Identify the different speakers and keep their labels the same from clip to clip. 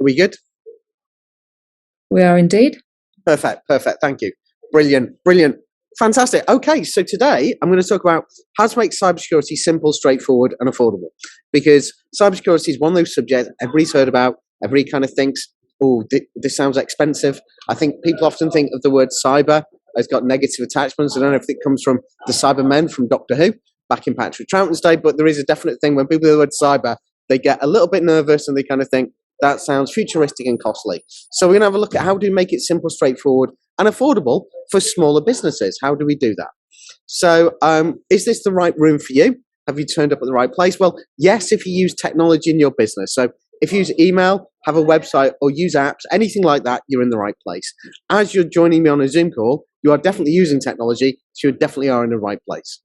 Speaker 1: Are we good?
Speaker 2: We are indeed.
Speaker 1: Perfect. Thank you. Brilliant. Fantastic. Okay, so today I'm going to talk about how to make cybersecurity simple, straightforward, and affordable. Because cybersecurity is one of those subjects everybody's heard about. Everybody kind of thinks, oh, this sounds expensive. I think people often think of the word cyber as got negative attachments. I don't know if it comes from the Cybermen from Doctor Who back in Patrick Troughton's day, but there is a definite thing when people hear the word cyber, they get a little bit nervous and they kind of think, that sounds futuristic and costly. So we're going to have a look at how do we make it simple, straightforward, and affordable for smaller businesses. How do we do that? So is this the right room for you? Have you turned up at the right place? Well, yes, if you use technology in your business. So if you use email, have a website, or use apps, anything like that, you're in the right place. As you're joining me on a Zoom call, you are definitely using technology, so you definitely are in the right place.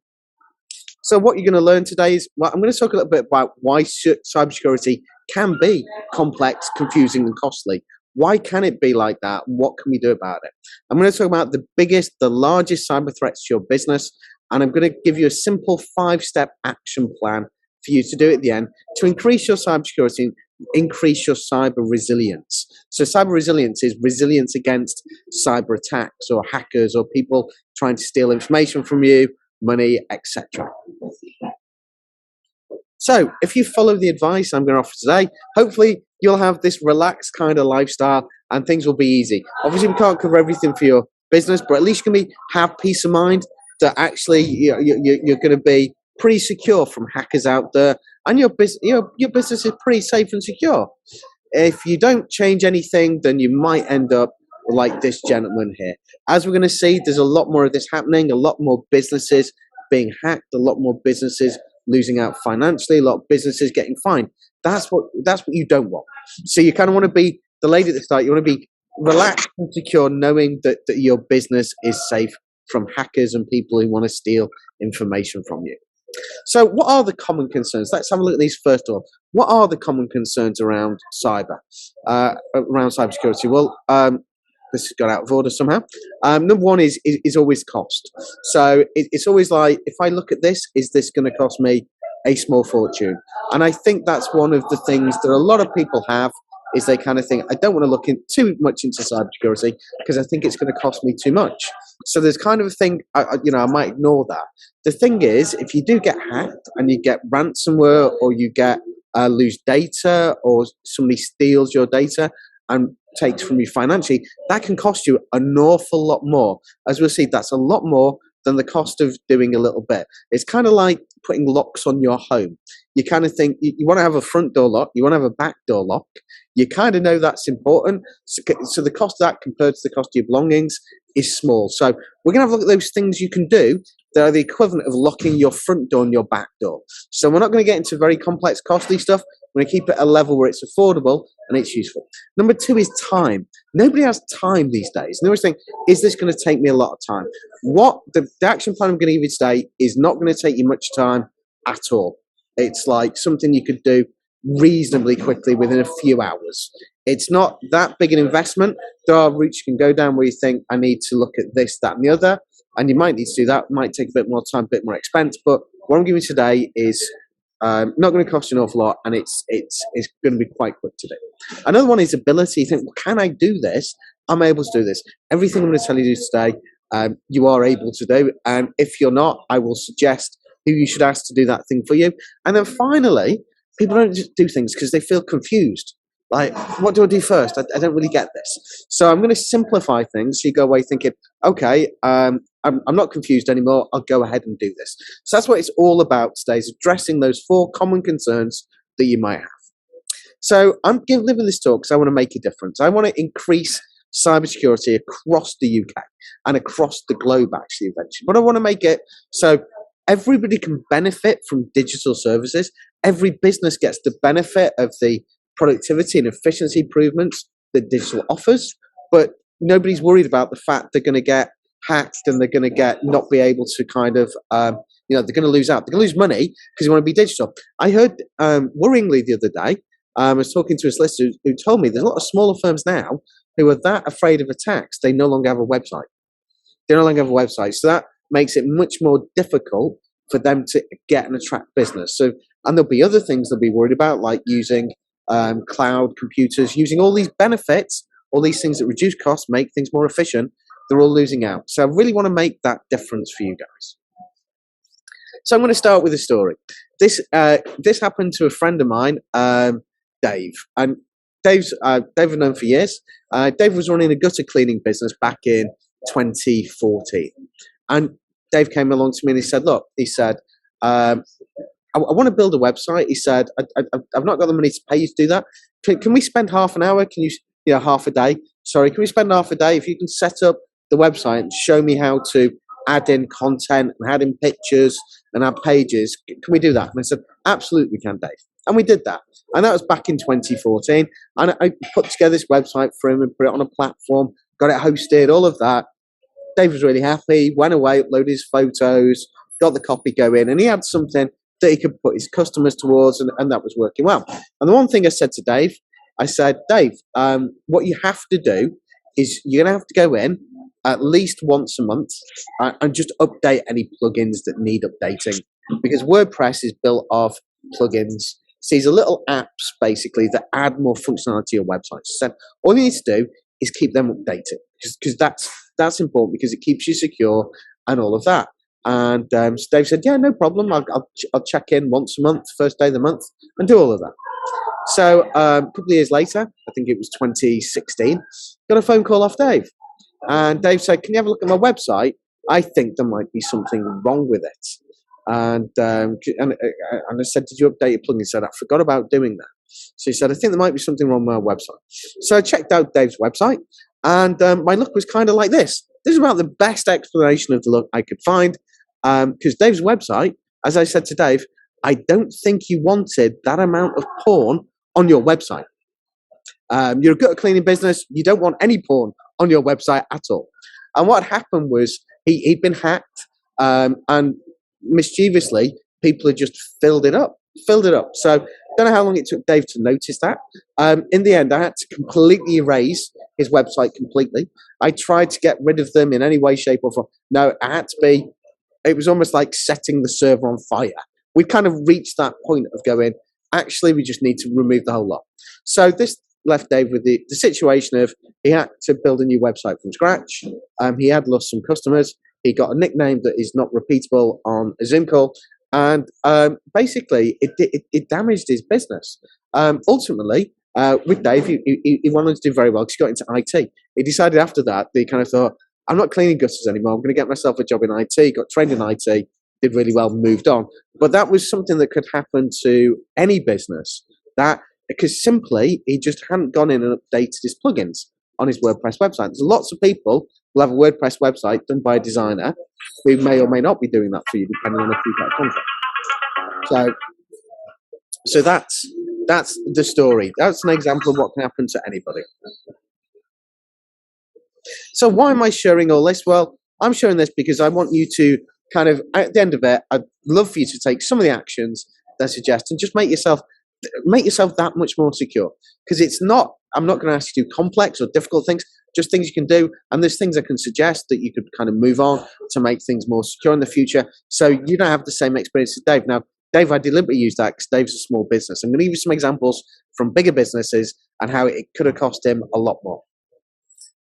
Speaker 1: So what you're going to learn today is, well, I'm going to talk a little bit about why cybersecurity can be complex, confusing, and costly. Why can it be like that? What can we do about it? I'm going to talk about the largest cyber threats to your business, and I'm going to give you a simple 5-step action plan for you to do at the end to increase your cybersecurity, increase your cyber resilience. So cyber resilience is resilience against cyber attacks or hackers or people trying to steal information from you, money, etc. So if you follow the advice I'm going to offer today, hopefully you'll have this relaxed kind of lifestyle and things will be easy. Obviously, we can't cover everything for your business, but at least you can have peace of mind that actually you're going to be pretty secure from hackers out there, and your business is pretty safe and secure. If you don't change anything, then you might end up like this gentleman here. As we're going to see, there's a lot more of this happening, a lot more businesses being hacked, a lot more businesses losing out financially, a lot of businesses getting fined. That's what you don't want. So you kind of want to be the lady at the start. You want to be relaxed and secure, knowing that your business is safe from hackers and people who want to steal information from you. So what are the common concerns? Let's have a look at these first of all. What are the common concerns around cybersecurity? Well, this has got out of order somehow. Number one is always cost. So it's always like, if I look at this, is this going to cost me a small fortune? And I think that's one of the things that a lot of people have, is they kind of think, I don't want to look too much into cybersecurity because I think it's going to cost me too much. So there's kind of a thing, I might ignore that. The thing is, if you do get hacked and you get ransomware, or you get lose data, or somebody steals your data and takes from you financially, that can cost you an awful lot more. As we'll see, that's a lot more than the cost of doing a little bit. It's kind of like putting locks on your home. You kind of think you want to have a front door lock, you want to have a back door lock. You kind of know that's important. So the cost of that compared to the cost of your belongings is small. So we're going to have a look at those things you can do that are the equivalent of locking your front door and your back door. So we're not going to get into very complex, costly stuff. We're going to keep it at a level where it's affordable and it's useful. Number two is time. Nobody has time these days. And they always think, is this going to take me a lot of time? What the action plan I'm going to give you today is not going to take you much time at all. It's like something you could do reasonably quickly within a few hours. It's not that big an investment. There are routes you can go down where you think, I need to look at this, that, and the other, and you might need to do that. It might take a bit more time, a bit more expense, but what I'm giving you today is not going to cost you an awful lot, and it's going to be quite quick to do. Another one is ability. You think, well, can I do this? I'm able to do this. Everything I'm going to tell you today, you are able to do, and if you're not, I will suggest who you should ask to do that thing for you. And then finally, people don't just do things because they feel confused. Like, what do I do first? I don't really get this. So I'm going to simplify things so you go away thinking, okay, I'm not confused anymore. I'll go ahead and do this. So that's what it's all about today, is addressing those 4 common concerns that you might have. So I'm living this talk because I want to make a difference. I want to increase cybersecurity across the UK and across the globe, actually, eventually. But I want to make it so everybody can benefit from digital services. Every business gets the benefit of the productivity and efficiency improvements that digital offers, but nobody's worried about the fact they're going to get hacked and they're going to not be able to kind of, they're going to lose out. They're going to lose money because you want to be digital. I heard worryingly the other day, I was talking to a solicitor who told me there's a lot of smaller firms now who are that afraid of attacks, they no longer have a website. They no longer have a website. So that makes it much more difficult for them to get and attract business. So, and there'll be other things they'll be worried about, like using cloud computers, using all these benefits, all these things that reduce costs, make things more efficient. They're all losing out. So I really want to make that difference for you guys. So I'm going to start with a story. This happened to a friend of mine, Dave, and Dave I've known for years. Dave was running a gutter cleaning business back in 2014, and Dave came along to me and he said, "Look," he said, "I want to build a website." He said, "I've not got the money to pay you to do that. Can we spend half an hour? Can you, half a day? Sorry, can we spend half a day? If you can set up the website and show me how to add in content and add in pictures and add pages, can we do that?" And I said, "Absolutely we can, Dave." And we did that. And that was back in 2014. And I put together this website for him and put it on a platform, got it hosted, all of that. Dave was really happy, went away, uploaded his photos, got the copy going, and he had something that he could put his customers towards, and that was working well. And the one thing I said to Dave, I said, "Dave, what you have to do is you're going to have to go in at least once a month and just update any plugins that need updating, because WordPress is built of plugins. So these are little apps basically that add more functionality to your website. So all you need to do is keep them updated, because that's important, because it keeps you secure and all of that." And so Dave said, "Yeah, no problem. I'll check in once a month, first day of the month, and do all of that." So a couple of years later, I think it was 2016, got a phone call off Dave. And Dave said, "Can you have a look at my website? I think there might be something wrong with it." And I said, "Did you update your plugin?" He said, "I forgot about doing that." So he said, "I think there might be something wrong with my website." So I checked out Dave's website, and my look was kind of like this. This is about the best explanation of the look I could find, because Dave's website, as I said to Dave, I don't think you wanted that amount of porn on your website. You're a gutter cleaning business. You don't want any porn on your website at all. And what happened was he'd been hacked, and mischievously, people had just filled it up. So I don't know how long it took Dave to notice that. In the end, I had to completely erase his website completely. I tried to get rid of them in any way, shape, or form. No, it was almost like setting the server on fire. We kind of reached that point of going, actually, we just need to remove the whole lot. So this left Dave with the situation of he had to build a new website from scratch. He had lost some customers. He got a nickname that is not repeatable on a Zoom call. And basically, it damaged his business. Ultimately, with Dave, he wanted to do very well because he got into IT. He decided after that he kind of thought, "I'm not cleaning gutters anymore. I'm going to get myself a job in IT." Got trained in IT, did really well, moved on. But that was something that could happen to any business, because simply he just hadn't gone in and updated his plugins on his WordPress website. There's lots of people who have a WordPress website done by a designer who may or may not be doing that for you, depending on if you've got a contract. So that's the story. That's an example of what can happen to anybody. So why am I sharing all this? Well, I'm sharing this because I want you to kind of, at the end of it, I'd love for you to take some of the actions that I suggest and just make yourself that much more secure. Because I'm not going to ask you to do complex or difficult things, just things you can do. And there's things I can suggest that you could kind of move on to make things more secure in the future, so you don't have the same experience as Dave. Now, Dave, I deliberately use that because Dave's a small business. I'm going to give you some examples from bigger businesses and how it could have cost him a lot more.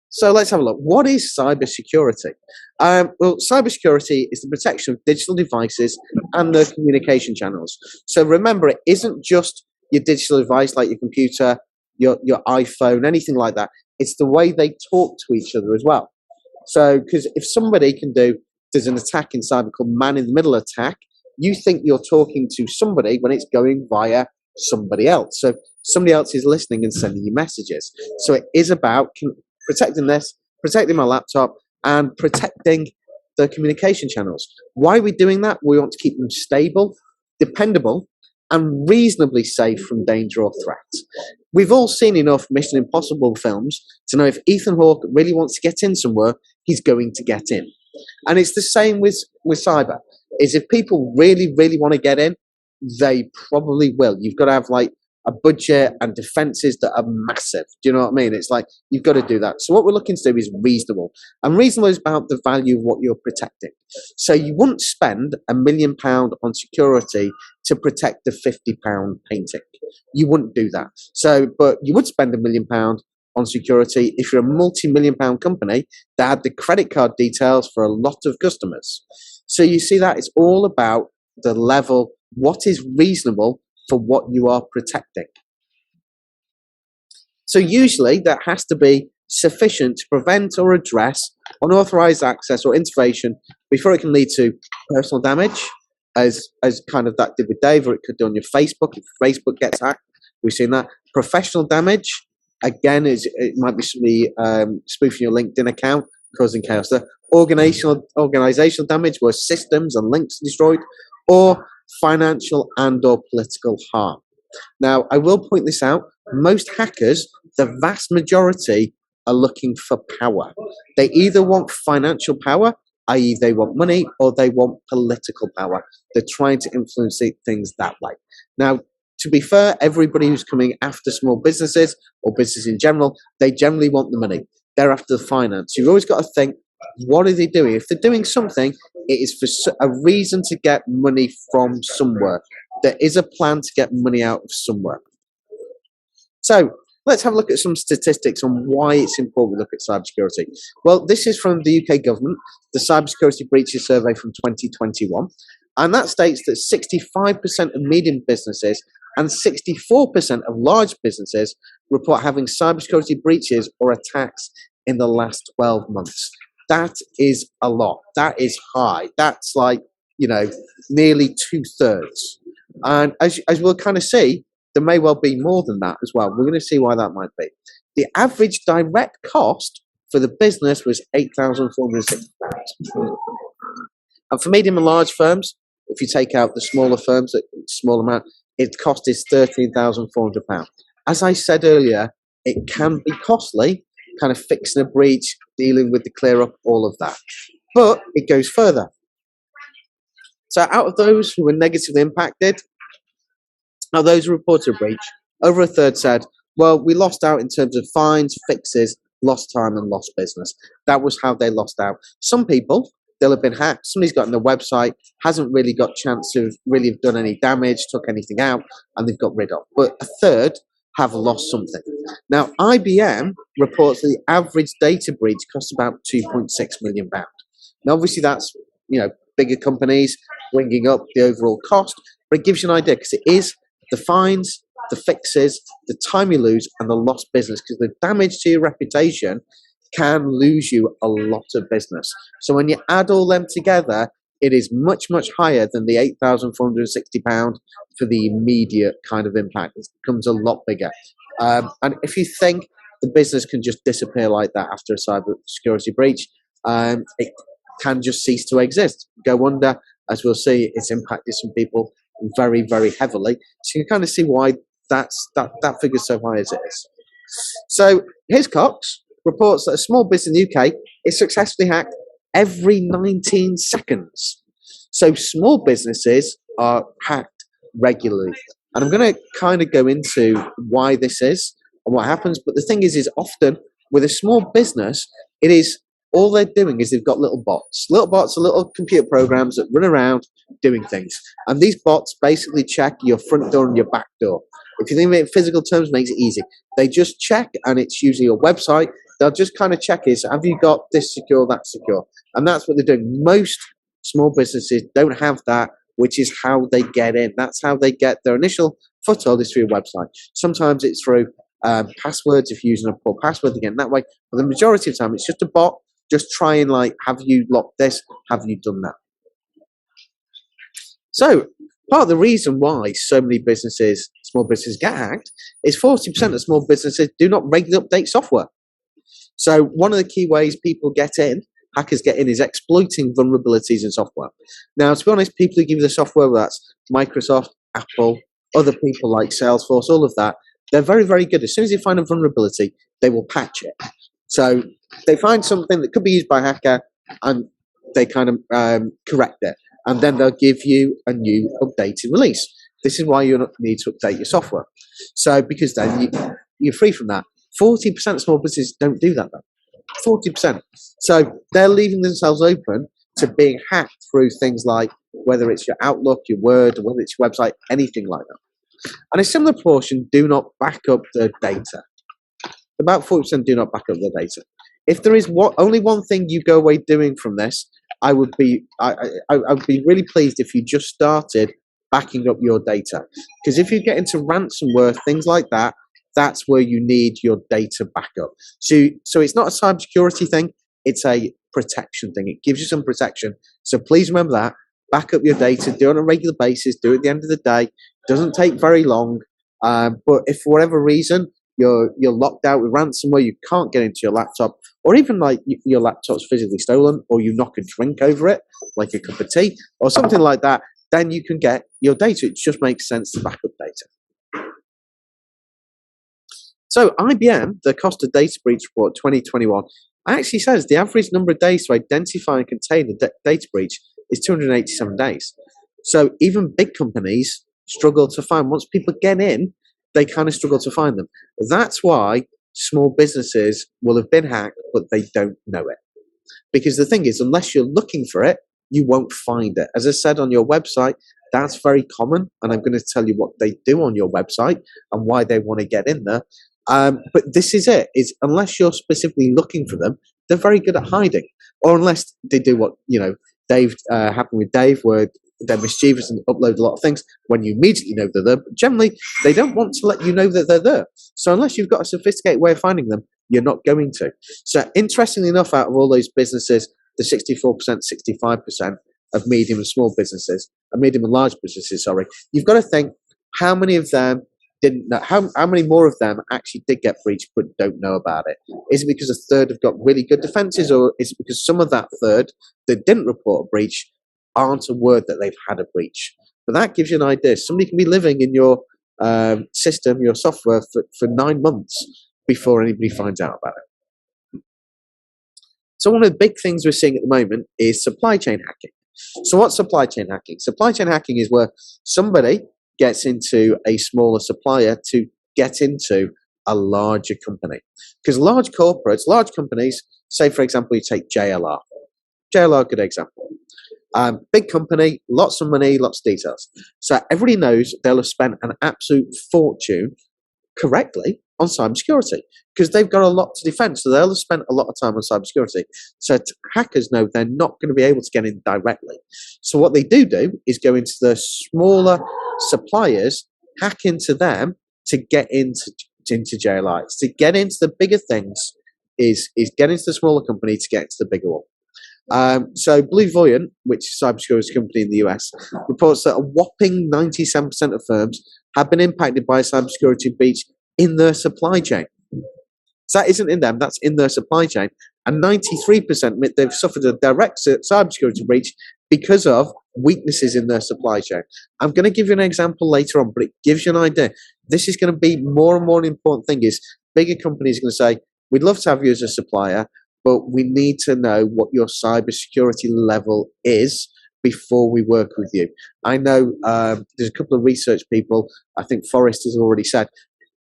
Speaker 1: So let's have a look. What is cybersecurity? Well, cybersecurity is the protection of digital devices and their communication channels. So remember, it isn't just your digital device like your computer, your iPhone, anything like that. It's the way they talk to each other as well. So, because if somebody there's an attack in cyber called man-in-the-middle attack, you think you're talking to somebody when it's going via somebody else. So somebody else is listening and sending you messages. So it is about protecting this, protecting my laptop, and protecting the communication channels. Why are we doing that? We want to keep them stable, dependable, and reasonably safe from danger or threat. We've all seen enough Mission Impossible films to know if Ethan Hawke really wants to get in somewhere, he's going to get in. And it's the same with cyber, is if people really, really want to get in, they probably will. You've got to have like a budget and defenses that are massive. Do you know what I mean? It's like, you've got to do that. So what we're looking to do is reasonable. And reasonable is about the value of what you're protecting. So you wouldn't spend £1 million on security to protect the £50 painting. You wouldn't do that. So, but you would spend £1 million on security if you're a multi-million pound company that had the credit card details for a lot of customers. So you see that it's all about the level, what is reasonable for what you are protecting. So usually that has to be sufficient to prevent or address unauthorized access or intervention before it can lead to personal damage, as kind of that did with Dave, or it could do on your Facebook if Facebook gets hacked. We've seen that. Professional damage, again, it might be somebody spoofing your LinkedIn account, causing chaos there. Organizational damage, where systems and links are destroyed, or financial and or political harm. Now, I will point this out. Most hackers, the vast majority, are looking for power. They either want financial power, i.e. they want money, or they want political power. They're trying to influence things that way. Now, to be fair, everybody who's coming after small businesses or business in general, they generally want the money. They're after the finance. You've always got to think, what are they doing? If they're doing something, it is for a reason to get money from somewhere. There is a plan to get money out of somewhere. So let's have a look at some statistics on why it's important we look at cybersecurity. Well, this is from the UK government, the Cybersecurity Breaches Survey from 2021. And that states that 65% of medium businesses and 64% of large businesses report having cybersecurity breaches or attacks in the last 12 months. That is a lot. That is high. That's like, nearly 2/3. And as we'll kind of see, there may well be more than that as well. We're going to see why that might be. The average direct cost for the business was £8,460. And for medium and large firms, if you take out the smaller firms, a small amount, its cost is £13,400. As I said earlier, it can be costly, kind of fixing a breach, dealing with the clear up, all of that. But it goes further. So out of those who were negatively impacted, now those who reported a breach, over a third said, well, we lost out in terms of fines, fixes, lost time and lost business. That was how they lost out. Some people, they'll have been hacked. Somebody's got on their website, hasn't really got a chance to really have done any damage, took anything out, and they've got rid of. But a third have lost something. Now, IBM reports that the average data breach costs about £2.6 million. Now, obviously, that's, bigger companies bringing up the overall cost, but it gives you an idea because it is the fines, the fixes, the time you lose, and the lost business, because the damage to your reputation can lose you a lot of business. So when you add all them together, it is much, much higher than the £8,460 for the immediate kind of impact. It becomes a lot bigger. And if you think the business can just disappear like that after a cyber security breach, it can just cease to exist, go under. As we'll see, it's impacted some people very, very heavily. So you can kind of see why that figure's so high as it is. So Hiscox reports that a small business in the UK is successfully hacked every 19 seconds. So small businesses are hacked regularly. And I'm going to kind of go into why this is and what happens. But the thing is often with a small business, it is all they're doing is they've got little bots. Little bots are little computer programs that run around doing things. And these bots basically check your front door and your back door. If you think of it in physical terms, it makes it easy. They just check, and it's usually a website. They'll just kind of check is, have you got this secure, that secure? And that's what they're doing. Most small businesses don't have that, which is how they get in. That's how they get their initial foothold is through a website. Sometimes it's through passwords, if you're using a poor password, again that way. But the majority of the time, it's just a bot, just trying have you locked this? Have you done that? So part of the reason why so many businesses, small businesses get hacked is 40% of small businesses do not regularly update software. So one of the key ways hackers get in, is exploiting vulnerabilities in software. Now, to be honest, people who give you the software, whether that's Microsoft, Apple, other people like Salesforce, all of that, they're very, very good. As soon as they find a vulnerability, they will patch it. So they find something that could be used by a hacker and they kind of correct it. And then they'll give you a new updated release. This is why you need to update your software. So because then you're free from that. 40% of small businesses don't do that though. 40%. So they're leaving themselves open to being hacked through things like whether it's your Outlook, your Word, whether it's your website, anything like that. And a similar proportion do not back up their data. About 40% do not back up their data. If there is only one thing you go away doing from this, I would be really pleased if you just started backing up your data. Because if you get into ransomware, things like that, that's where you need your data backup. So it's not a cybersecurity thing, it's a protection thing. It gives you some protection. So please remember that. Back up your data, do it on a regular basis, do it at the end of the day. It doesn't take very long. But if for whatever reason you're locked out with ransomware, you can't get into your laptop, or even like your laptop's physically stolen, or you knock a drink over it, like a cup of tea, or something like that, then you can get your data. It just makes sense to back up data. So IBM, the Cost of Data Breach Report 2021, actually says the average number of days to identify and contain a data breach is 287 days. So even big companies struggle to find, once people get in, they kind of struggle to find them. That's why small businesses will have been hacked, but they don't know it. Because the thing is, unless you're looking for it, you won't find it. As I said on your website, that's very common, and I'm going to tell you what they do on your website and why they want to get in there. But this is it, is unless you're specifically looking for them, they're very good at hiding. Or unless they do what, happened with Dave, where they're mischievous and upload a lot of things when you immediately know they're there. But generally, they don't want to let you know that they're there. So unless you've got a sophisticated way of finding them, you're not going to. So interestingly enough, out of all those businesses, the 64%, 65% of medium and small businesses, medium and large businesses, sorry, you've got to think how many of them didn't know, how many more of them actually did get breached but don't know about it? Is it because a third have got really good defenses, or is it because some of that third that didn't report a breach aren't aware that they've had a breach? But that gives you an idea. Somebody can be living in your system, your software, for 9 months before anybody finds out about it. So one of the big things we're seeing at the moment is supply chain hacking. So what's supply chain hacking? Supply chain hacking is where somebody gets into a smaller supplier to get into a larger company. Because large corporates, large companies, say for example you take JLR. JLR, good example. Big company, lots of money, lots of details. So everybody knows they'll have spent an absolute fortune correctly on cybersecurity because they've got a lot to defend. So they'll have spent a lot of time on cybersecurity. So hackers know they're not going to be able to get in directly. So what they do is go into the smaller suppliers, hack into them to get into JLI. To get into the bigger things is get into the smaller company to get into the bigger one. So Blue Voyant, which is a cybersecurity company in the US, reports that a whopping 97% of firms have been impacted by a cybersecurity breach in their supply chain. So that isn't in them, that's in their supply chain. And 93% admit they've suffered a direct cybersecurity breach because of weaknesses in their supply chain. I'm going to give you an example later on, but it gives you an idea. This is going to be more and more an important thing is bigger companies are going to say, we'd love to have you as a supplier, but we need to know what your cybersecurity level is before we work with you. I know there's a couple of research people, I think Forrest has already said,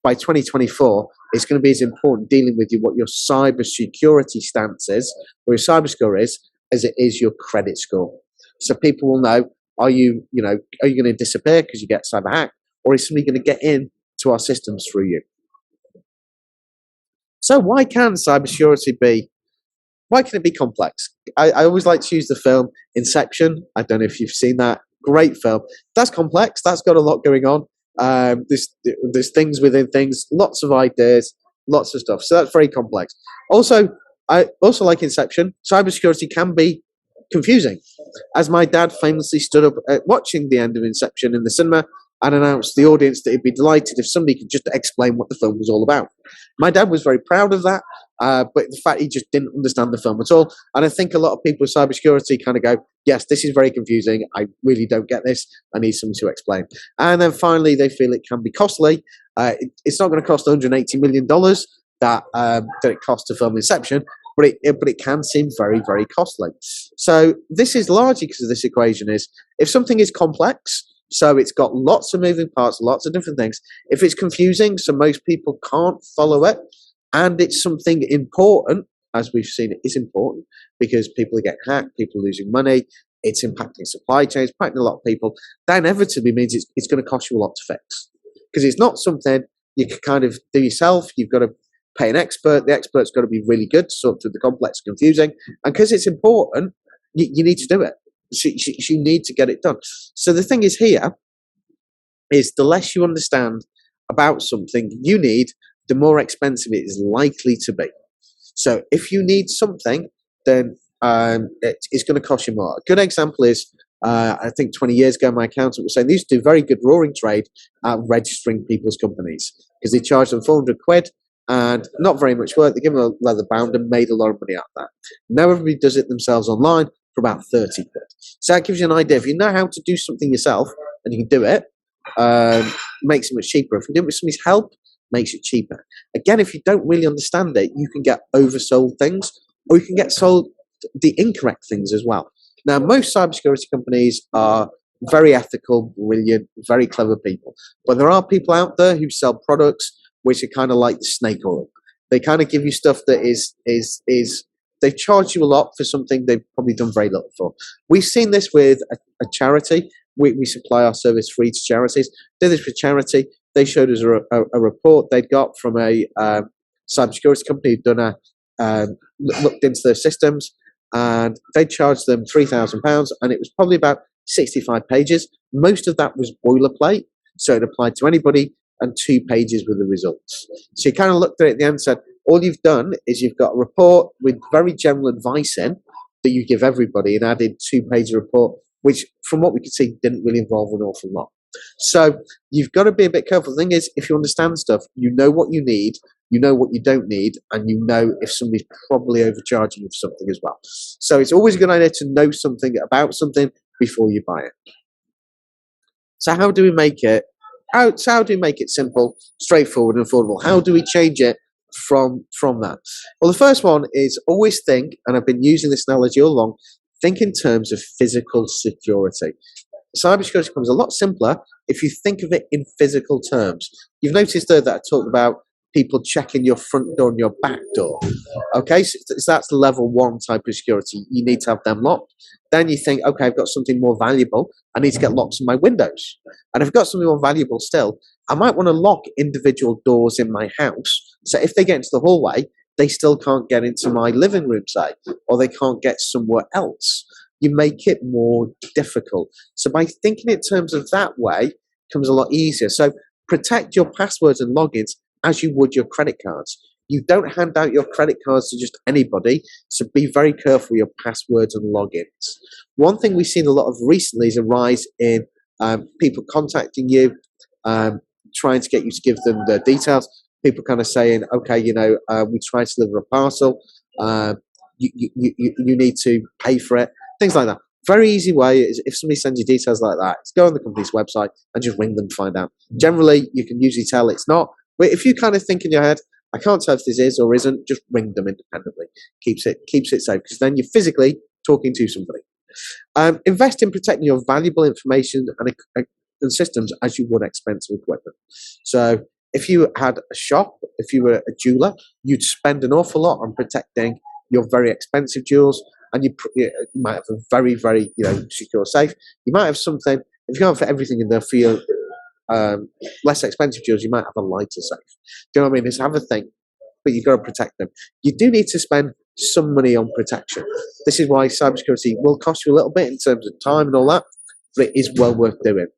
Speaker 1: by 2024, it's going to be as important dealing with you what your cybersecurity stance is, or your cyber score is, as it is your credit score. So people will know, are you going to disappear because you get cyber hacked, or is somebody going to get in to our systems through you? So why can cybersecurity be complex? I always like to use the film Inception. I don't know if you've seen that. Great film. That's complex. That's got a lot going on. There's things within things, lots of ideas, lots of stuff. So that's very complex. Also, I also like Inception. Cybersecurity can be confusing. As my dad famously stood up watching the end of Inception in the cinema and announced to the audience that he'd be delighted if somebody could just explain what the film was all about. My dad was very proud of that, but the fact he just didn't understand the film at all. And I think a lot of people with cybersecurity kind of go, yes, this is very confusing. I really don't get this. I need someone to explain. And then finally, they feel it can be costly. It's not going to cost $180 million that it costs to film Inception, but it can seem very, very costly. So this is largely because of this equation is, if something is complex, So it's got lots of moving parts, lots of different things. If it's confusing, so most people can't follow it, and it's something important, as we've seen, it is important because people get hacked, people losing money, it's impacting supply chains, impacting a lot of people. That inevitably means it's going to cost you a lot to fix because it's not something you can kind of do yourself. You've got to pay an expert. The expert's got to be really good to sort through the complex, confusing, and because it's important, you need to do it. So you need to get it done. So the thing is here is the less you understand about something you need, the more expensive it is likely to be. So if you need something, then it's going to cost you more. A good example is, I think 20 years ago, my accountant was saying they used to do very good roaring trade at registering people's companies because they charged them 400 quid and not very much work. They give them a leather bound and made a lot of money out of that. Now everybody does it themselves online for about 30 quid. So that gives you an idea. If you know how to do something yourself and you can do it, makes it much cheaper. If you do it with somebody's help, makes it cheaper. Again, if you don't really understand it, you can get oversold things or you can get sold the incorrect things as well. Now, most cybersecurity companies are very ethical, brilliant, very clever people. But there are people out there who sell products which are kind of like the snake oil. They kind of give you stuff that is they charge you a lot for something they've probably done very little for. We've seen this with a charity. We supply our service free to charities. Did this for charity. They showed us a report they'd got from a cybersecurity company who'd done looked into their systems, and they charged them £3,000, and it was probably about 65 pages. Most of that was boilerplate, so it applied to anybody, and 2 pages were the results. So you kind of looked at it at the end and said, all you've done is you've got a report with very general advice in that you give everybody, and added 2-page report, which from what we could see didn't really involve an awful lot. So you've got to be a bit careful. The thing is, if you understand stuff, you know what you need, you know what you don't need, and you know if somebody's probably overcharging you for something as well. So it's always a good idea to know something about something before you buy it. So how do we make it? How do we make it simple, straightforward, and affordable? How do we change it from that? Well, the first one is always think, and I've been using this analogy all along, think in terms of physical security. Cybersecurity becomes a lot simpler if you think of it in physical terms. You've noticed there that I talked about people checking your front door and your back door. Okay, so that's level 1 type of security. You need to have them locked. Then you think, okay, I've got something more valuable. I need to get locks on my windows. And if I've got something more valuable still, I might want to lock individual doors in my house. So if they get into the hallway, they still can't get into my living room, say, or they can't get somewhere else. You make it more difficult. So by thinking in terms of that way, it becomes a lot easier. So protect your passwords and logins as you would your credit cards. You don't hand out your credit cards to just anybody, so be very careful with your passwords and logins. One thing we've seen a lot of recently is a rise in people contacting you, trying to get you to give them their details. People kind of saying, okay, we try to deliver a parcel, you need to pay for it, things like that. Very easy way is if somebody sends you details like that, is go on the company's website and just ring them to find out. Generally, you can usually tell it's not. But if you kind of think in your head, I can't tell if this is or isn't, just ring them independently. Keeps it safe, because then you're physically talking to somebody. Invest in protecting your valuable information and systems as you would expensive equipment. So if you had a shop, if you were a jeweler, you'd spend an awful lot on protecting your very expensive jewels, and you might have a very, very secure safe. You might have something, if you can't fit everything in there for your less expensive jewels, you might have a lighter safe. Do you know what I mean? Just have a thing, but you've got to protect them. You do need to spend some money on protection. This is why cybersecurity will cost you a little bit in terms of time and all that, but it is well worth doing.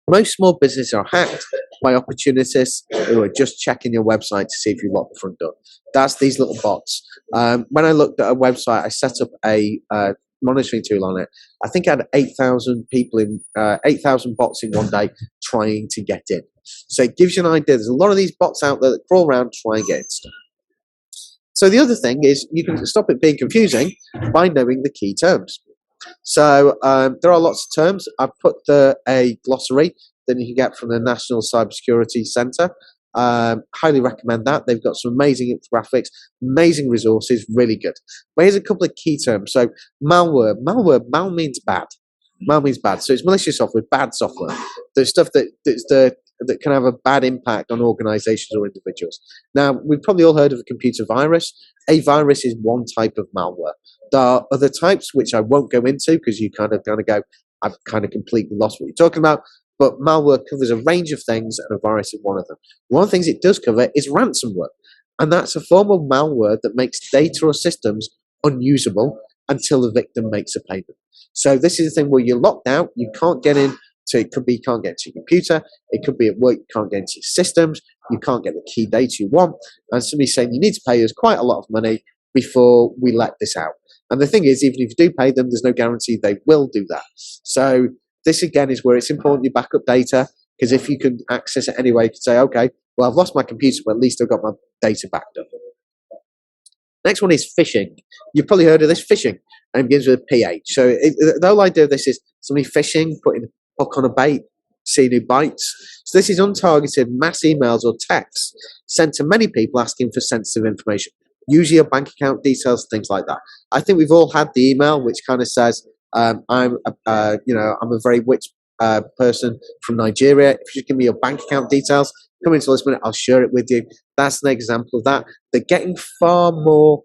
Speaker 1: Most small businesses are hacked by opportunists who are just checking your website to see if you lock the front door. That's these little bots. When I looked at a website, I set up a monitoring tool on it. I think I had 8,000 people 8,000 bots in one day trying to get in. So it gives you an idea. There's a lot of these bots out there that crawl around to try and get in stuff. So the other thing is you can stop it being confusing by knowing the key terms. So there are lots of terms. I've put a glossary that you can get from the National Cybersecurity Centre. Highly recommend that. They've got some amazing infographics, amazing resources, really good. But here's a couple of key terms. So malware. Mal means bad. Mal means bad. So it's malicious software, bad software. There's stuff that can have a bad impact on organizations or individuals. Now, we've probably all heard of a computer virus. A virus is one type of malware. There are other types, which I won't go into because you kind of go, I've kind of completely lost what you're talking about. But malware covers a range of things, and a virus is one of them. One of the things it does cover is ransomware. And that's a form of malware that makes data or systems unusable until the victim makes a payment. So this is the thing where you're locked out, you can't get in. So it could be you can't get to your computer, it could be at work, you can't get into your systems, you can't get the key data you want, and somebody's saying you need to pay us quite a lot of money before we let this out. And the thing is, even if you do pay them, there's no guarantee they will do that. So this again is where it's important you back up data, because if you can access it anyway, you can say, okay, well, I've lost my computer, but at least I've got my data backed up. Next one is phishing. You've probably heard of this, phishing, and it begins with a PH. So the whole idea of this is somebody phishing, putting a hook on a bait, seeing who bites. So this is untargeted mass emails or texts sent to many people asking for sensitive information, usually your bank account details, things like that. I think we've all had the email which kind of says, I'm a very rich person from Nigeria. If you give me your bank account details, come into this minute, I'll share it with you. That's an example of that. They're getting far more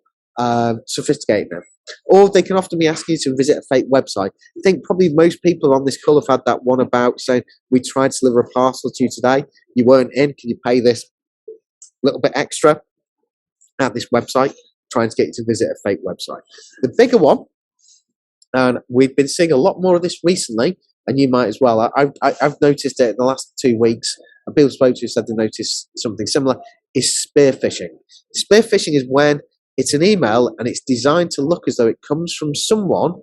Speaker 1: sophisticated now. Or they can often be asking you to visit a fake website. I think probably most people on this call have had that one about saying, we tried to deliver a parcel to you today, you weren't in, can you pay this little bit extra at this website, trying to get you to visit a fake website. The bigger one, and we've been seeing a lot more of this recently, and you might as well. I've noticed it in the last 2 weeks, and people spoke to said they noticed something similar, is spear phishing. Spear phishing is when it's an email and it's designed to look as though it comes from someone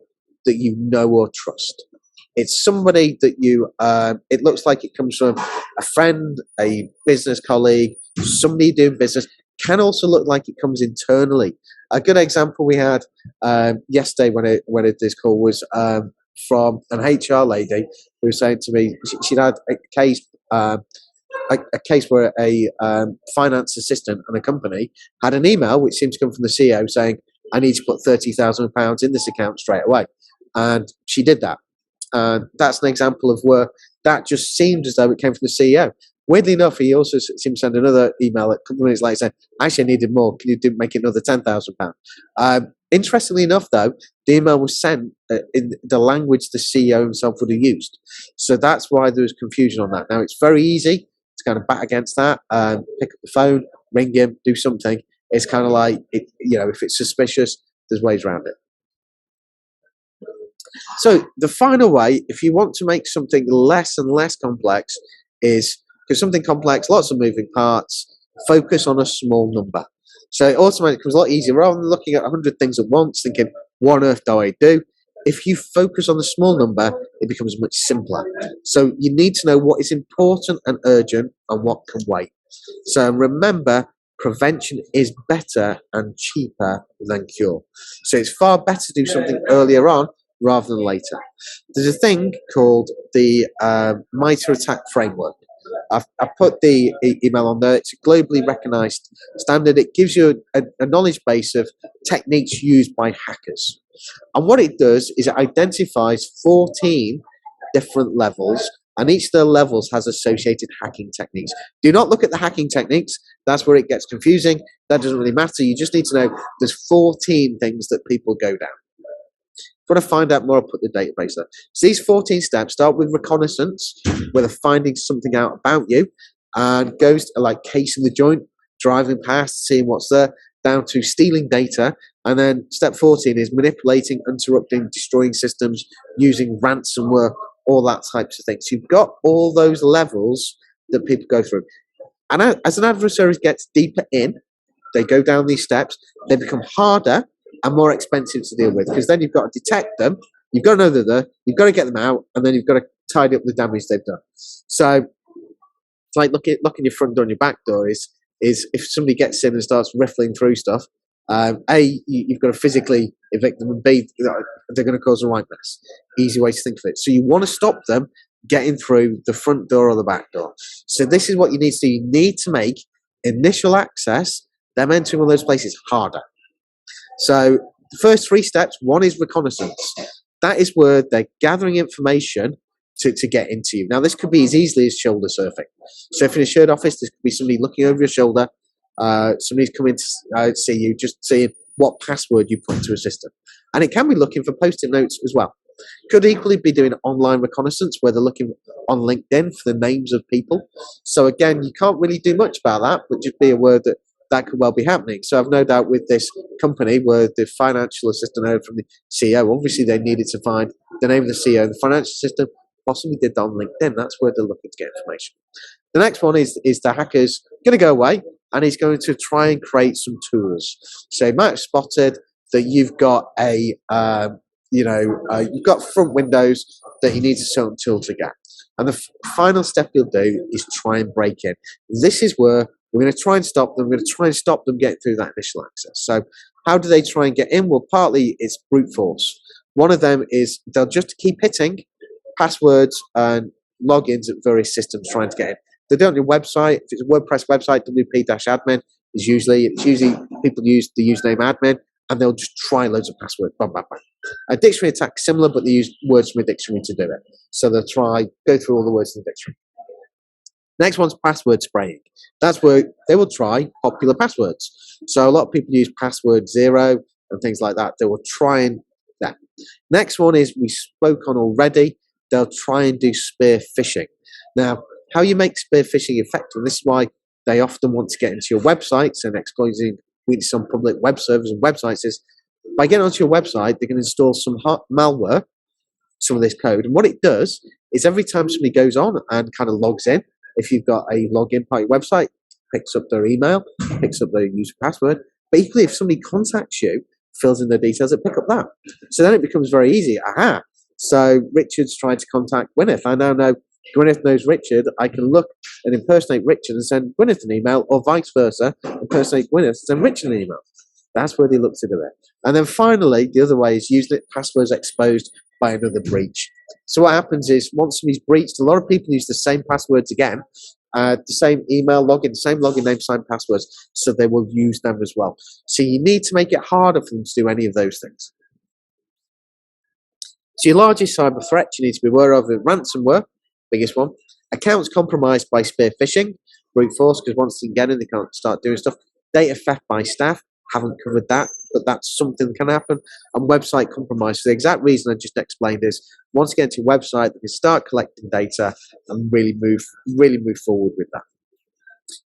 Speaker 1: that you know or trust. It's somebody that you, it looks like it comes from a friend, a business colleague, somebody doing business. Can also look like it comes internally. A good example we had yesterday when this call was from an HR lady who was saying to me she'd had a case where a finance assistant in a company had an email which seemed to come from the CEO saying, I need to put £30,000 in this account straight away. And she did that. And that's an example of where that just seemed as though it came from the CEO. Weirdly enough, he also seemed to send another email a couple of minutes later saying, actually, I needed more. Can you make it another £10,000? Interestingly enough, though, the email was sent in the language the CEO himself would have used. So that's why there was confusion on that. Now, it's very easy to kind of bat against that, pick up the phone, ring him, do something. It's kind of like, if it's suspicious, there's ways around it. So the final way, if you want to make something less and less complex, is because something complex, lots of moving parts, focus on a small number. So it automatically becomes a lot easier rather than looking at 100 things at once, thinking, what on earth do I do? If you focus on the small number, it becomes much simpler. So you need to know what is important and urgent and what can wait. So remember, prevention is better and cheaper than cure. So it's far better to do something earlier on rather than later. There's a thing called the MITRE ATT&CK framework. I've put the email on there. It's a globally recognized standard. It gives you a knowledge base of techniques used by hackers. And what it does is it identifies 14 different levels, and each of the levels has associated hacking techniques. Do not look at the hacking techniques. That's where it gets confusing. That doesn't really matter. You just need to know there's 14 things that people go down. If you want to find out more, I'll put the database there. So these 14 steps start with reconnaissance, where they're finding something out about you, and goes to like casing the joint, driving past, seeing what's there, down to stealing data. And then step 14 is manipulating, interrupting, destroying systems, using ransomware, all that types of things. So you've got all those levels that people go through. And as an adversary gets deeper in, they go down these steps, they become harder and more expensive to deal with, because then you've got to detect them, you've got to know they're there, you've got to get them out, and then you've got to tidy up the damage they've done. So it's like locking your front door and your back door is if somebody gets in and starts riffling through stuff, A, you've got to physically evict them, and B, they're going to cause a right mess. Easy way to think of it. So you want to stop them getting through the front door or the back door. So this is what you need to do. You need to make initial access, them entering one of those places, harder. So the first 3 steps, one is reconnaissance. That is where they're gathering information to get into you. Now, this could be as easily as shoulder surfing. So if in a shared office, this could be somebody looking over your shoulder, somebody's coming to see you, just seeing what password you put into a system. And it can be looking for post-it notes as well. Could equally be doing online reconnaissance where they're looking on LinkedIn for the names of people. So again, you can't really do much about that, but just be aware that that could well be happening. So I've no doubt with this company where the financial assistant heard from the CEO, obviously they needed to find the name of the CEO. The financial system possibly did that on LinkedIn. That's where they're looking to get information. The next one is the hacker's going to go away and he's going to try and create some tools. So he might have spotted that you've got you've got front windows that he needs a certain tool to get. And the final step he'll do is try and break in. This is where we're going to try and stop them. We're going to try and stop them getting through that initial access. So how do they try and get in? Well, partly it's brute force. One of them is they'll just keep hitting passwords and logins at various systems trying to get in. They do it on your website. If it's a WordPress website, wp-admin is usually people use the username admin and they'll just try loads of passwords. Bam, bam, bam. A dictionary attack similar, but they use words from a dictionary to do it. So they'll go through all the words in the dictionary. Next one's password spraying. That's where they will try popular passwords. So a lot of people use password 0 and things like that. They will try and that. Next one is we spoke on already. They'll try and do spear phishing. Now, how you make spear phishing effective, this is why they often want to get into your websites and exploiting some public web servers and websites is by getting onto your website, they can install some malware, some of this code. And what it does is every time somebody goes on and kind of logs in, if you've got a login part of your website, picks up their email, picks up their user password. But equally, if somebody contacts you, fills in their details, it pick up that. So then it becomes very easy. Aha. So Richard's trying to contact Gwyneth. I now know Gwyneth knows Richard. I can look and impersonate Richard and send Gwyneth an email, or vice versa, impersonate Gwyneth and send Richard an email. That's where they look to do it. And then finally, the other way is using passwords exposed by another breach. So what happens is once somebody's breached, a lot of people use the same passwords again, the same email login, same login name, same passwords, so they will use them as well. So you need to make it harder for them to do any of those things. So your largest cyber threat you need to be aware of is ransomware, biggest one. Accounts compromised by spear phishing, brute force, because once they can get in, they can't start doing stuff. Data theft by staff, haven't covered that, but that's something that can happen. And website compromise. So the exact reason I just explained is once you get into your website, they can start collecting data and really move forward with that.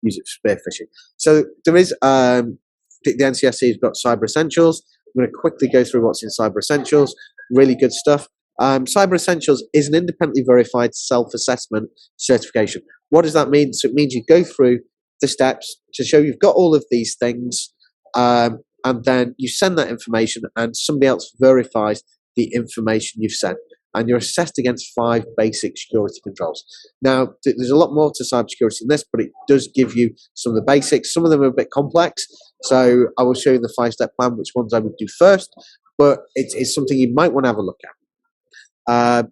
Speaker 1: Use it for spear phishing. So there is the NCSC has got Cyber Essentials. I'm going to quickly go through what's in Cyber Essentials. Really good stuff. Cyber Essentials is an independently verified self-assessment certification. What does that mean? So it means you go through the steps to show you've got all of these things, and then you send that information and somebody else verifies the information you've sent. And you're assessed against 5 basic security controls. Now, there's a lot more to cybersecurity than this, but it does give you some of the basics. Some of them are a bit complex, so I will show you the 5-step plan, which ones I would do first, but it's something you might want to have a look at.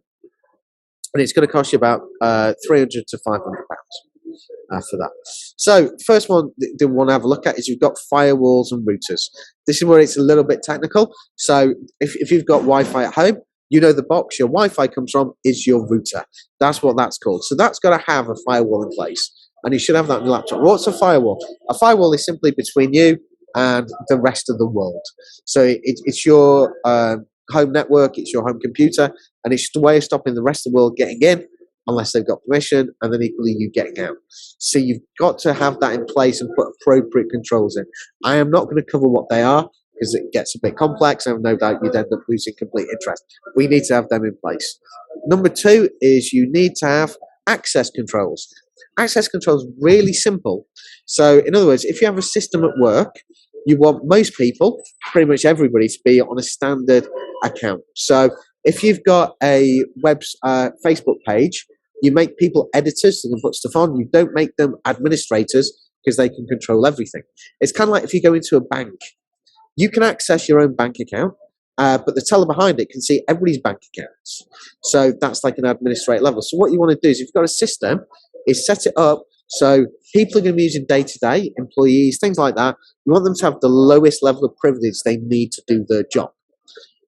Speaker 1: And it's going to cost you about £300 to £500 for that. So first one they want to have a look at is you've got firewalls and routers. This is where it's a little bit technical. So if you've got Wi-Fi at home, you know the box your Wi-Fi comes from is your router. That's what that's called. So that's got to have a firewall in place. And you should have that on your laptop. What's a firewall? A firewall is simply between you and the rest of the world. So it's your home network, it's your home computer, and it's the way of stopping the rest of the world getting in unless they've got permission, and then equally you getting out. So you've got to have that in place and put appropriate controls in. I am not going to cover what they are because it gets a bit complex and no doubt you'd end up losing complete interest. We need to have them in place. Number 2 is you need to have access controls. Access control is really simple. So in other words, if you have a system at work, you want most people, pretty much everybody, to be on a standard account. So if you've got a Facebook page, you make people editors and can put stuff on. You don't make them administrators because they can control everything. It's kind of like if you go into a bank. You can access your own bank account, but the teller behind it can see everybody's bank accounts. So that's like an administrator level. So what you want to do is if you've got a system, is set it up so people are going to be using day-to-day, employees, things like that. You want them to have the lowest level of privilege they need to do their job.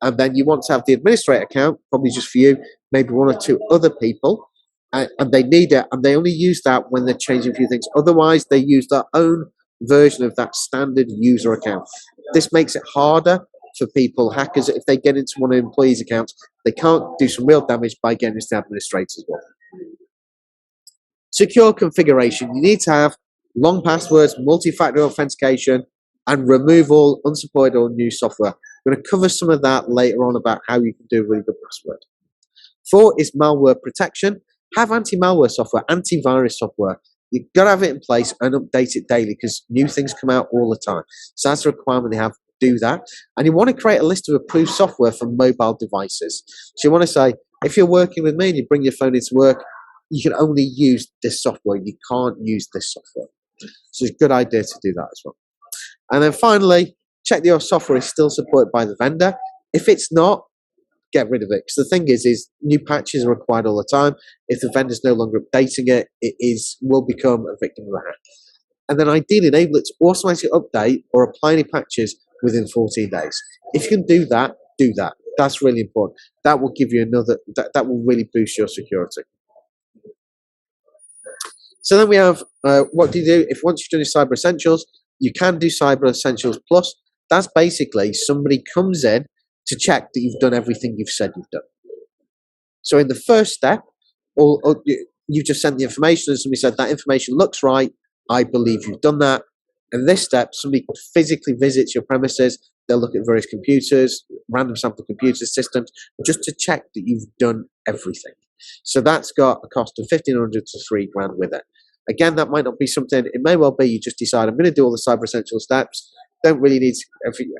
Speaker 1: And then you want to have the administrator account, probably just for you, maybe one or two other people, and they need it, and they only use that when they're changing a few things. Otherwise, they use their own version of that standard user account. This makes it harder for people, hackers, if they get into one of the employees' accounts, they can't do some real damage by getting into the administrators one. Secure configuration. You need to have long passwords, multi-factor authentication, and remove all unsupported or new software. I'm going to cover some of that later on about how you can do a really good password. 4 is malware protection. Have anti-malware software, antivirus software. You've got to have it in place and update it daily because new things come out all the time. So that's a requirement they have to do that. And you want to create a list of approved software for mobile devices. So you want to say, if you're working with me and you bring your phone into work, you can only use this software. You can't use this software. So it's a good idea to do that as well. And then finally, check that your software is still supported by the vendor. If it's not, get rid of it. Because the thing is new patches are required all the time. If the vendor's no longer updating it, will become a victim of a hack. And then ideally enable it to automatically update or apply any patches within 14 days. If you can do that, do that. That's really important. That will give you that will really boost your security. So then we have, what do you do? If once you've done your Cyber Essentials, you can do Cyber Essentials Plus. That's basically somebody comes in to check that you've done everything you've said you've done. So in the first step, you just sent the information and somebody said that information looks right, I believe you've done that. And this step, somebody physically visits your premises, they'll look at various computers, random sample computer systems, just to check that you've done everything. So that's got a cost of $1,500 to $3,000 with it. Again, that might not be something, it may well be you just decide, I'm going to do all the Cyber Essential steps, don't really need to,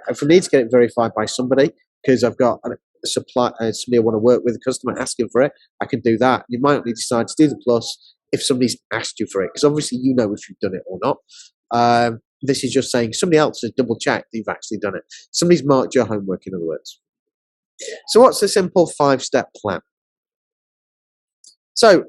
Speaker 1: if I need to get it verified by somebody, because I've got a supply, somebody I want to work with, a customer asking for it, I can do that. You might only decide to do the plus if somebody's asked you for it, because obviously you know if you've done it or not. This is just saying somebody else has double checked that you've actually done it. Somebody's marked your homework, in other words. So what's the simple 5-step plan? So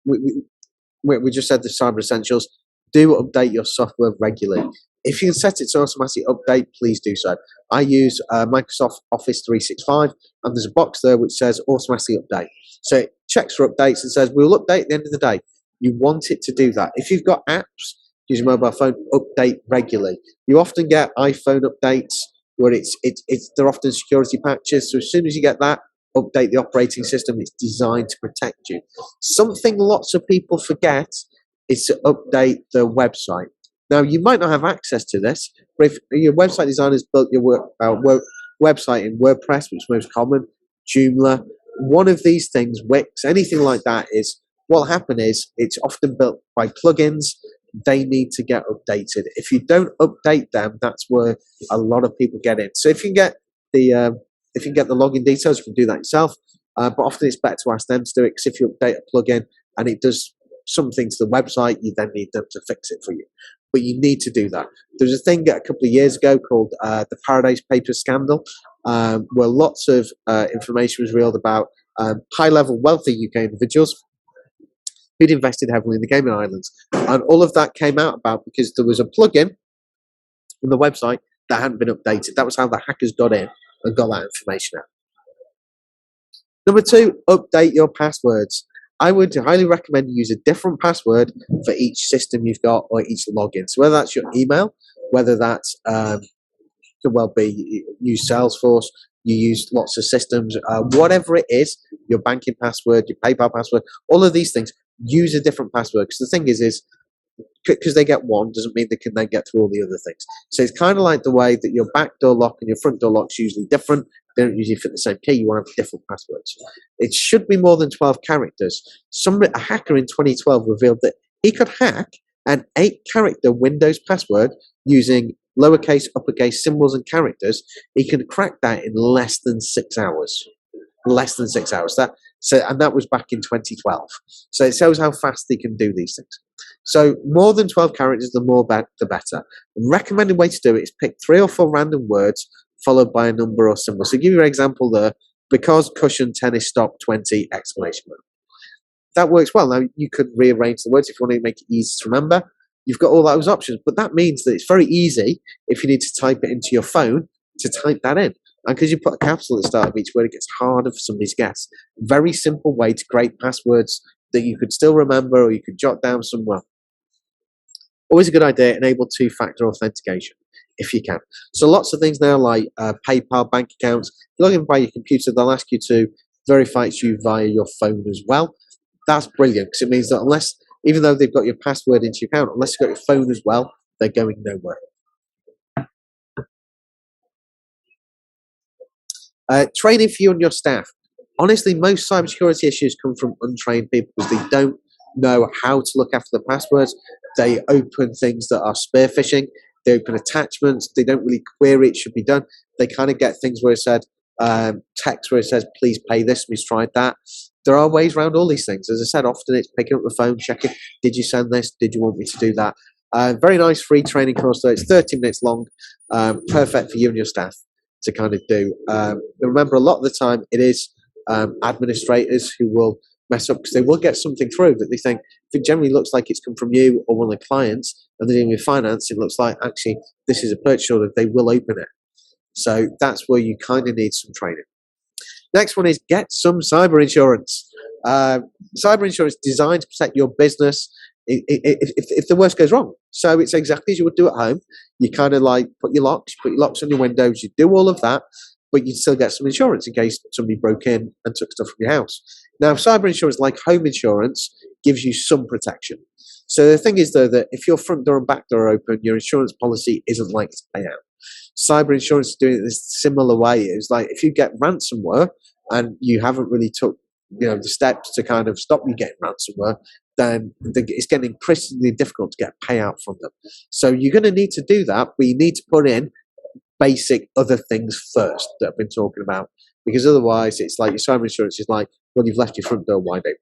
Speaker 1: we just said the Cyber Essentials. Do update your software regularly. If you can set it to automatic update, please do so. I use Microsoft Office 365, and there's a box there which says automatically update. So it checks for updates and says, we'll update at the end of the day. You want it to do that. If you've got apps, use your mobile phone, update regularly. You often get iPhone updates where they're often security patches. So as soon as you get that, update the operating system. It's designed to protect you. Something lots of people forget is to update the website. Now, you might not have access to this, but if your website designer's built your website in WordPress, which is most common, Joomla, one of these things, Wix, anything like that, is what will happen is it's often built by plugins. They need to get updated. If you don't update them, that's where a lot of people get in. So if you get the login details, you can do that yourself. But often it's better to ask them to do it, because if you update a plugin and it does something to the website, you then need them to fix it for you. But you need to do that. There was a thing a couple of years ago called the Paradise Papers scandal, where lots of information was revealed about high-level wealthy UK individuals who'd invested heavily in the gaming islands. And all of that came out about because there was a plugin on the website that hadn't been updated. That was how the hackers got in and got that information out. Number 2, update your passwords. I would highly recommend you use a different password for each system you've got or each login. So whether that's your email, whether that's could well be you use Salesforce, you use lots of systems, whatever it is, your banking password, your PayPal password, all of these things, use a different password. Because the thing is because they get one doesn't mean they can then get through all the other things. So it's kind of like the way that your back door lock and your front door lock is usually different. They don't usually fit the same key. You want to have different passwords. It should be more than 12 characters. A hacker in 2012 revealed that he could hack an 8-character Windows password using lowercase, uppercase symbols and characters. He could crack that in less than 6 hours. Less than 6 hours. And that was back in 2012. So it shows how fast they can do these things. So more than 12 characters, the better. The recommended way to do it is pick 3 or 4 random words followed by a number or symbol. So give you an example there. Because cushion, tennis, stop, 20, exclamation mark. That works well. Now, you could rearrange the words if you want to make it easy to remember. You've got all those options, but that means that it's very easy if you need to type it into your phone to type that in. And because you put a capital at the start of each word, it gets harder for somebody to guess. Very simple way to create passwords that you could still remember or you could jot down somewhere. Always a good idea, enable two-factor authentication if you can. So lots of things now like PayPal, bank accounts. You log in by your computer, they'll ask you to verify it's you via your phone as well. That's brilliant because it means that even though they've got your password into your account, unless you've got your phone as well, they're going nowhere. Training for you and your staff. Honestly, most cybersecurity issues come from untrained people because they don't know how to look after the passwords. They open things that are spear phishing. They open attachments. They don't really query it should be done. They kind of get things where it said, text where it says, please pay this. We've tried that. There are ways around all these things. As I said, often it's picking up the phone, checking, did you send this? Did you want me to do that? Very nice free training course though. It's 30 minutes long. Perfect for you and your staff to kind of do. Remember, a lot of the time it is administrators who will mess up because they will get something through that they think, if it generally looks like it's come from you or one of the clients and they're dealing with finance, it looks like actually this is a purchase order, they will open it. So that's where you kind of need some training. Next one is get some cyber insurance. Cyber insurance designed to protect your business if the worst goes wrong. So it's exactly as you would do at home. You kind of like put your locks on your windows, you do all of that, but you still get some insurance in case somebody broke in and took stuff from your house. Now, cyber insurance, like home insurance, gives you some protection. So the thing is, though, that if your front door and back door are open, your insurance policy isn't likely to pay out. Cyber insurance is doing it this similar way. It's like if you get ransomware and you haven't really took the steps to kind of stop you getting ransomware, then it's getting increasingly difficult to get a payout from them. So you're going to need to do that, but you need to put in basic other things first that I've been talking about, because otherwise it's like your cyber insurance is like, well, you've left your front door wide open.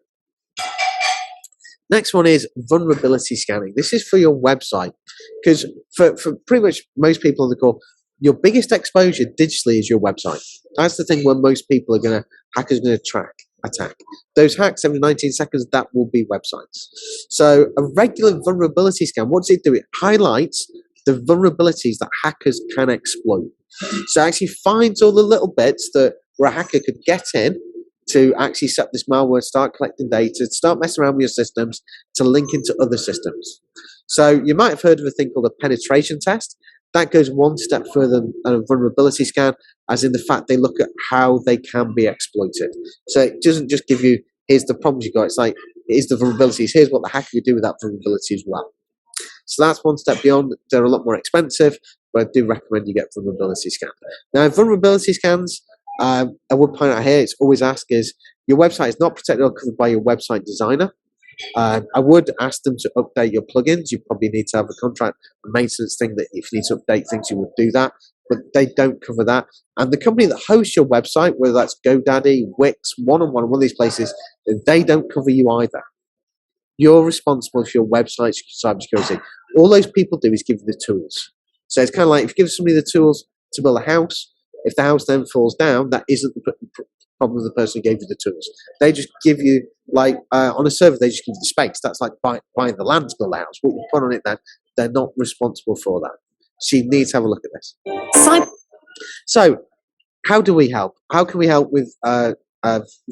Speaker 1: Next one is vulnerability scanning. This is for your website, because for pretty much most people on the call, your biggest exposure digitally is your website. That's the thing where most people hackers are going to attack. Those hacks every 19 seconds, that will be websites. So a regular vulnerability scan, what does it do? It highlights the vulnerabilities that hackers can exploit. So it actually finds all the little bits where a hacker could get in to actually set this malware, start collecting data, start messing around with your systems, to link into other systems. So you might have heard of a thing called a penetration test. That goes one step further than a vulnerability scan, as in the fact they look at how they can be exploited. So it doesn't just give you, here's the problems you got. It's like, here's the vulnerabilities. Here's what the hacker could do with that vulnerability as well. So that's one step beyond. They're a lot more expensive, but I do recommend you get vulnerability scan. Now, vulnerability scans, I would point out here, it's always asked is, your website is not protected or covered by your website designer. I would ask them to update your plugins. You probably need to have a contract, a maintenance thing that if you need to update things, you would do that. But they don't cover that. And the company that hosts your website, whether that's GoDaddy, Wix, one of these places, they don't cover you either. You're responsible for your website's cybersecurity. All those people do is give you the tools. So it's kind of like if you give somebody the tools to build a house, if the house then falls down, that isn't the problem of the person who gave you the tools. They just give you, like on a server, they just give you the space. That's like buying the land to build a house. What you put on it then, they're not responsible for that. So you need to have a look at this. So how do we help? How can we help with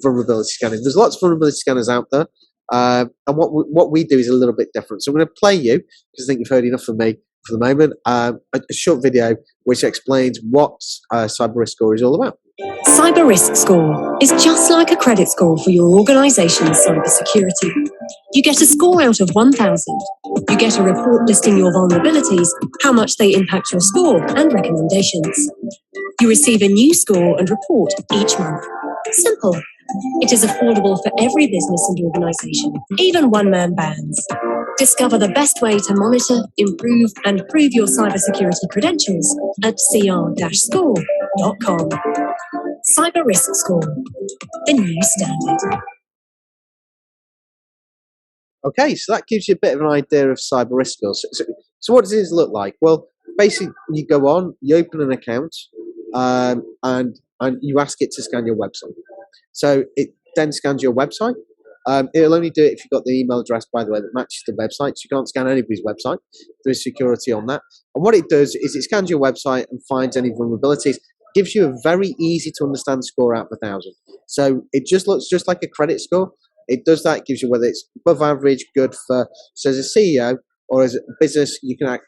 Speaker 1: vulnerability scanning? There's lots of vulnerability scanners out there. And what we do is a little bit different. So I'm going to play you, because I think you've heard enough from me for the moment, a short video which explains what Cyber Risk Score is all about.
Speaker 3: Cyber Risk Score is just like a credit score for your organization's cybersecurity. You get a score out of 1,000. You get a report listing your vulnerabilities, how much they impact your score, and recommendations. You receive a new score and report each month. Simple. It is affordable for every business and organization, even one-man bands. Discover the best way to monitor, improve, and prove your cybersecurity credentials at cr-score.com. Cyber Risk Score, the new standard.
Speaker 1: Okay, so that gives you a bit of an idea of Cyber Risk Score. So what does this look like? Well, basically, you go on, you open an account, and you ask it to scan your website. So it then scans your website. It'll only do it if you've got the email address, by the way, that matches the website. So you can't scan anybody's website. There is security on that. And what it does is it scans your website and finds any vulnerabilities. gives you a very easy to understand score out of 1,000. So it just looks just like a credit score. It does that, gives you whether it's above average, good for, so as a CEO or as a business,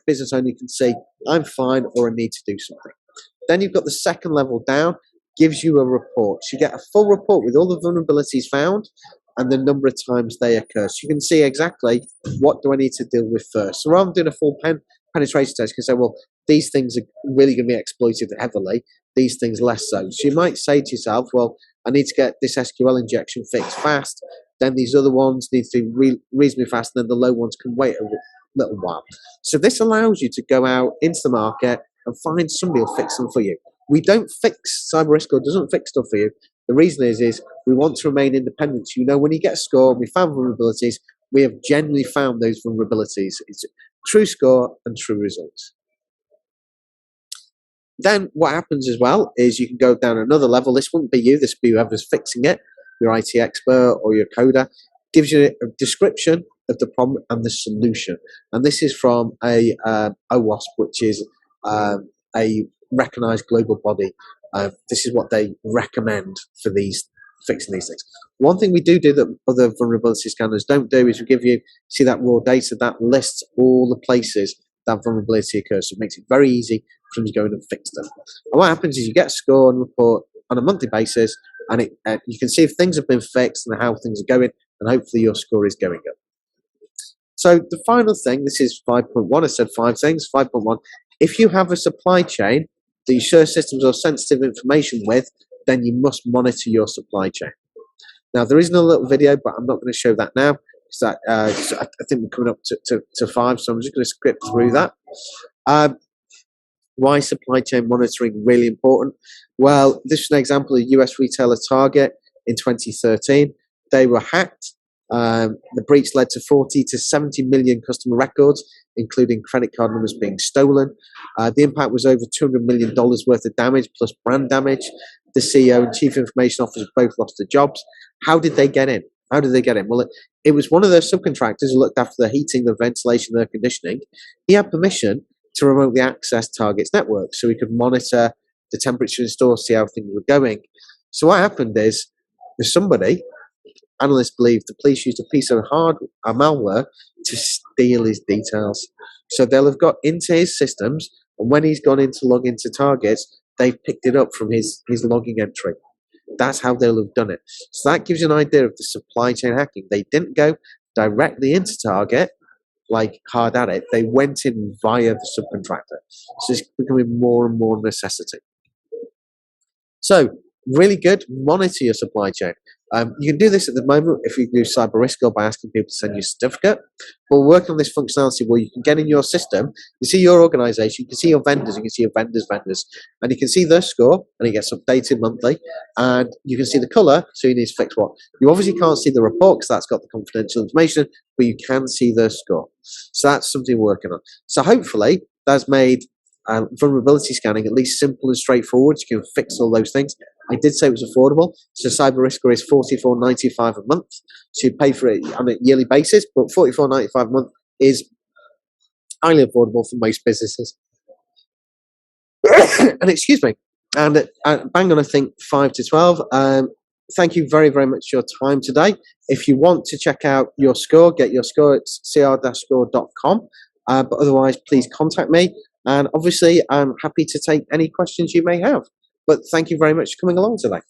Speaker 1: business owner, you can see I'm fine or I need to do something. Then you've got the second level down, gives you a report. So you get a full report with all the vulnerabilities found and the number of times they occur. So you can see exactly what do I need to deal with first. So rather than doing a full penetration test, you can say, well, these things are really going to be exploited heavily, these things less so. So you might say to yourself, well, I need to get this SQL injection fixed fast, then these other ones need to be reasonably fast, and then the low ones can wait a little while. So this allows you to go out into the market and find somebody who'll fix them for you. We don't fix, Cybersecurity doesn't fix stuff for you. The reason is we want to remain independent. You know, when you get a score, we found vulnerabilities, we have generally found those vulnerabilities. It's a true score and true results. Then what happens as well is you can go down another level. This wouldn't be you, this would be whoever's fixing it, your IT expert or your coder. Gives you a description of the problem and the solution. And this is from a OWASP, which is a recognized global body. This is what they recommend for fixing these things. One thing we do that other vulnerability scanners don't do is we give you, see that raw data, that lists all the places that vulnerability occurs. So it makes it very easy for them to go in and fix them. And what happens is you get a score and report on a monthly basis, and you can see if things have been fixed and how things are going, and hopefully your score is going up. So the final thing, this is 5.1, I said 5 things. 5.1, if you have a supply chain that you share systems or sensitive information with, then you must monitor your supply chain. Now, there is another little video, but I'm not going to show that now, because I think we're coming up to 5, so I'm just going to skip through that. Why supply chain monitoring really important? Well, this is an example of US retailer Target in 2013. They were hacked. The breach led to 40 to 70 million customer records, including credit card numbers being stolen. The impact was over $200 million worth of damage, plus brand damage. The CEO and chief information officer both lost their jobs. How did they get in? How did they get in? Well, it was one of their subcontractors who looked after the heating, the ventilation, the air conditioning. He had permission to remotely access Target's network so he could monitor the temperature in store, see how things were going. So what happened is there's somebody, analysts believe the police used a piece of malware to steal his details. So they'll have got into his systems, and when he's gone in to log into Targets, they've picked it up from his logging entry. That's how they'll have done it. So that gives you an idea of the supply chain hacking. They didn't go directly into Target, like hard at it. They went in via the subcontractor. So it's becoming more and more necessity. So really good, monitor your supply chain. You can do this at the moment if you do cyber risk or by asking people to send you a certificate. But we're working on this functionality where you can get in your system, you see your organization, you can see your vendors, you can see your vendors, and you can see their score, and it gets updated monthly, and you can see the color, so you need to fix what. You obviously can't see the report because that's got the confidential information, but you can see their score. So that's something we're working on. So hopefully that's made vulnerability scanning at least simple and straightforward. You can fix all those things. I did say it was affordable. So Cyber Risk is $44.95 a month. So you pay for it on a yearly basis, but $44.95 a month is highly affordable for most businesses. And excuse me. And bang on, I think 5 to 12. Thank you very, very much for your time today. If you want to check out your score, get your score at cr-score.com. But otherwise, please contact me. And obviously, I'm happy to take any questions you may have. But thank you very much for coming along today.